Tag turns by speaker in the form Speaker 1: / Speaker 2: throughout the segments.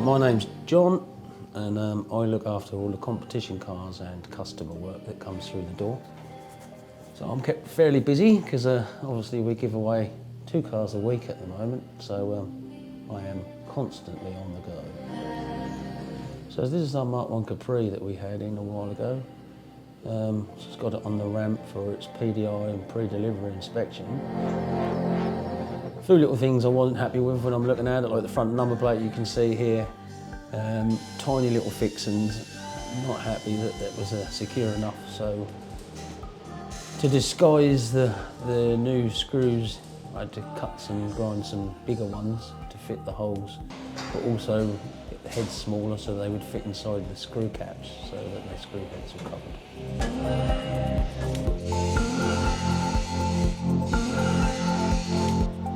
Speaker 1: My name's John, and I look after all the competition cars and customer work that comes through the door. So I'm kept fairly busy because obviously we give away 2 cars a week at the moment, so I am constantly on the go. So this is our Mark 1 Capri that we had in a while ago. It's got it on the ramp for its PDI and pre-delivery inspection. A few little things I wasn't happy with when I'm looking at it, like the front number plate you can see here. Tiny little fixings, not happy that that was secure enough, so to disguise the new screws I had to cut and grind some bigger ones to fit the holes, but also get the heads smaller so they would fit inside the screw caps so that the screw heads were covered.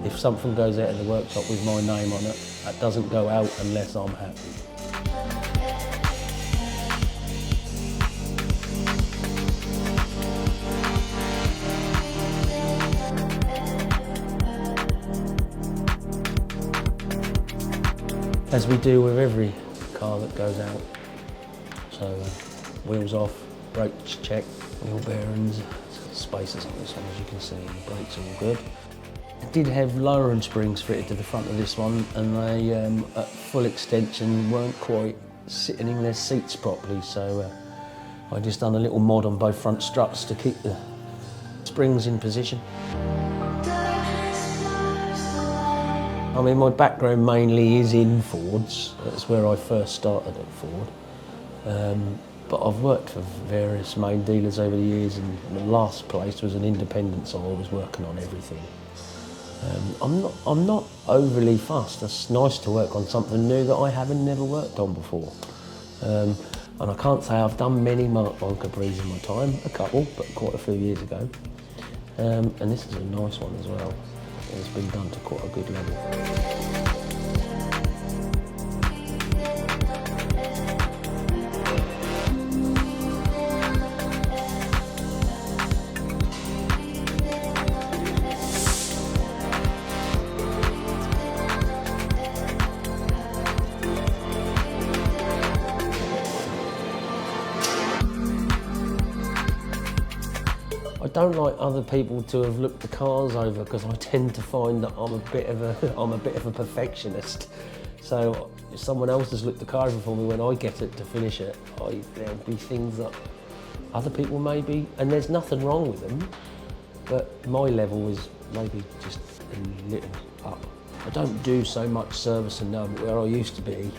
Speaker 1: If something goes out of the workshop with my name on it, that doesn't go out unless I'm happy. As we do with every car that goes out. So wheels off, brakes check, wheel bearings, spacers on this one as you can see, the brakes are all good. I did have lowering springs fitted to the front of this one, and they at full extension weren't quite sitting in their seats properly, so I just done a little mod on both front struts to keep the springs in position. I mean, my background mainly is in Fords. That's where I first started at Ford. But I've worked for various main dealers over the years, and the last place was an independent, so I was working on everything. I'm not overly fussed. It's nice to work on something new that I haven't never worked on before. And I can't say I've done many Mark 1 Capris in my time, a couple, but quite a few years ago. And this is a nice one as well. It's been done to quite a good level. I don't like other people to have looked the cars over because I tend to find that I'm a bit of a perfectionist. So if someone else has looked the car over for me, when I get it to finish it, there'll be things that other people may be, and there's nothing wrong with them, but my level is maybe just a little up. I don't do so much servicing now, but where I used to be,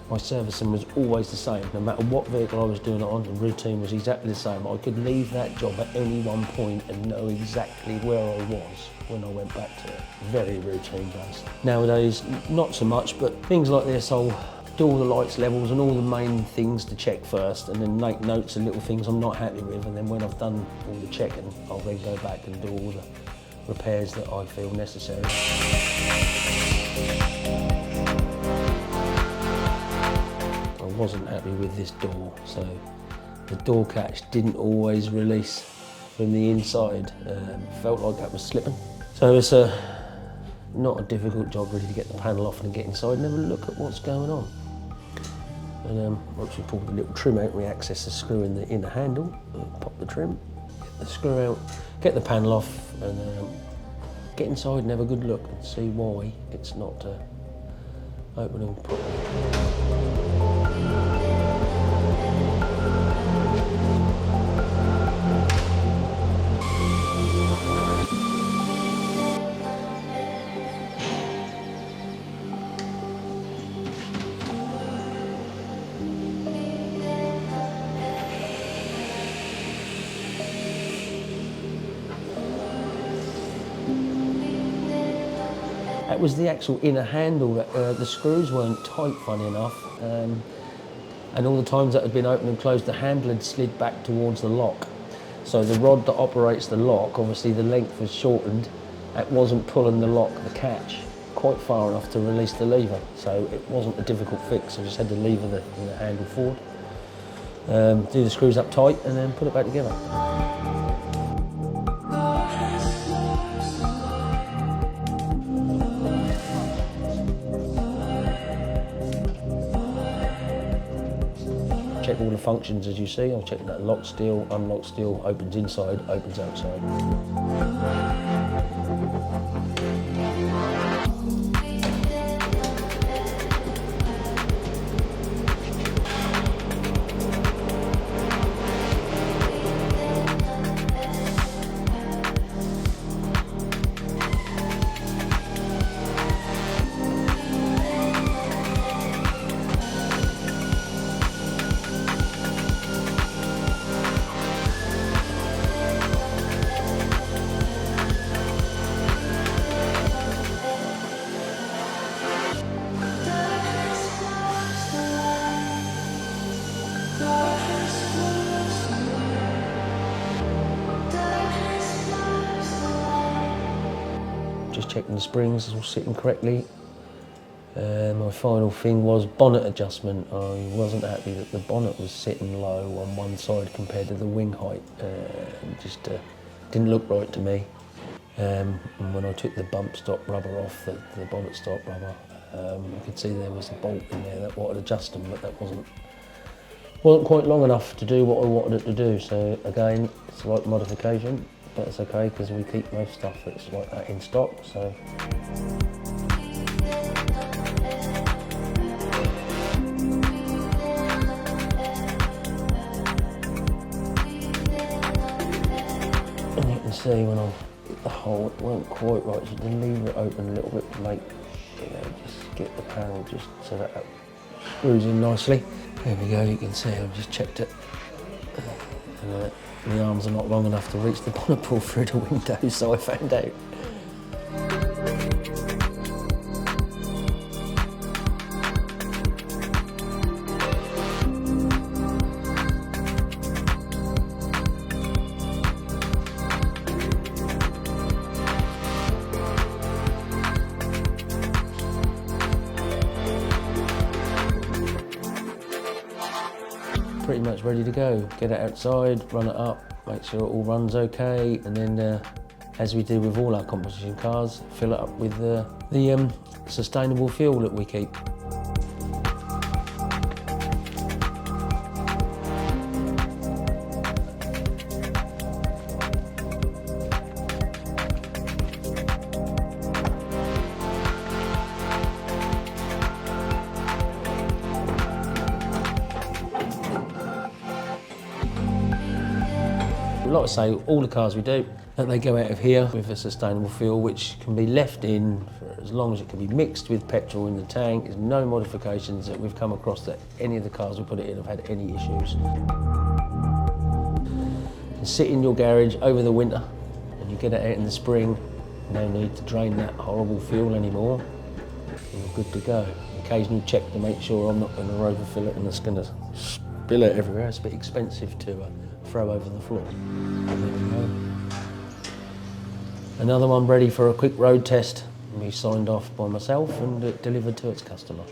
Speaker 1: my servicing was always the same. No matter what vehicle I was doing it on, the routine was exactly the same. I could leave that job at any one point and know exactly where I was when I went back to it. Very routine based. Nowadays, not so much, but things like this, I'll do all the lights levels and all the main things to check first, and then make notes of little things I'm not happy with, and then when I've done all the checking, I'll then go back and do all the repairs that I feel necessary. I wasn't happy with this door, so the door catch didn't always release from the inside. Felt like that was slipping. So it's not a difficult job really to get the panel off and get inside and have a look at what's going on. And once we pull the little trim out, we access the screw in the inner handle, pop the trim, get the screw out, get the panel off, and get inside and have a good look and see why it's not opening properly. That was the actual inner handle that the screws weren't tight, funny enough, and all the times that had been opened and closed, the handle had slid back towards the lock. So the rod that operates the lock, obviously the length was shortened. It wasn't pulling the lock, the catch, quite far enough to release the lever. So it wasn't a difficult fix. I just had to lever the handle forward, do the screws up tight, and then put it back together. check all the functions as you see. I'll check that lock still, unlock still, opens inside, opens outside. Just checking the springs are all sitting correctly. My final thing was bonnet adjustment. I wasn't happy that the bonnet was sitting low on one side compared to the wing height. It just didn't look right to me. And when I took the bump stop rubber off, the bonnet stop rubber, I could see there was a bolt in there that wanted adjusting, but that wasn't quite long enough to do what I wanted it to do. So again, it's a light modification. But it's okay because we keep most stuff that's like that in stock. So. And you can see when I hit the hole, it weren't quite right, so you can leave it open a little bit to make, just get the panel just so that screws in nicely. There we go, you can see I've just checked it. And, the arms are not long enough to reach the bonnet pull through the window, so I found out. Pretty much ready to go. Get it outside, run it up, make sure it all runs okay, and then as we do with all our competition cars, fill it up with the sustainable fuel that we keep. Like I say, all the cars we do, that they go out of here with a sustainable fuel which can be left in for as long as it can be mixed with petrol in the tank. There's no modifications that we've come across that any of the cars we put it in have had any issues. You can sit in your garage over the winter and you get it out in the spring, no need to drain that horrible fuel anymore. You're good to go. Occasional check to make sure I'm not going to overfill it and it's going to spill it everywhere. It's a bit expensive to throw over the floor. There we go. Another one ready for a quick road test. Be signed off by myself and delivered to its customer.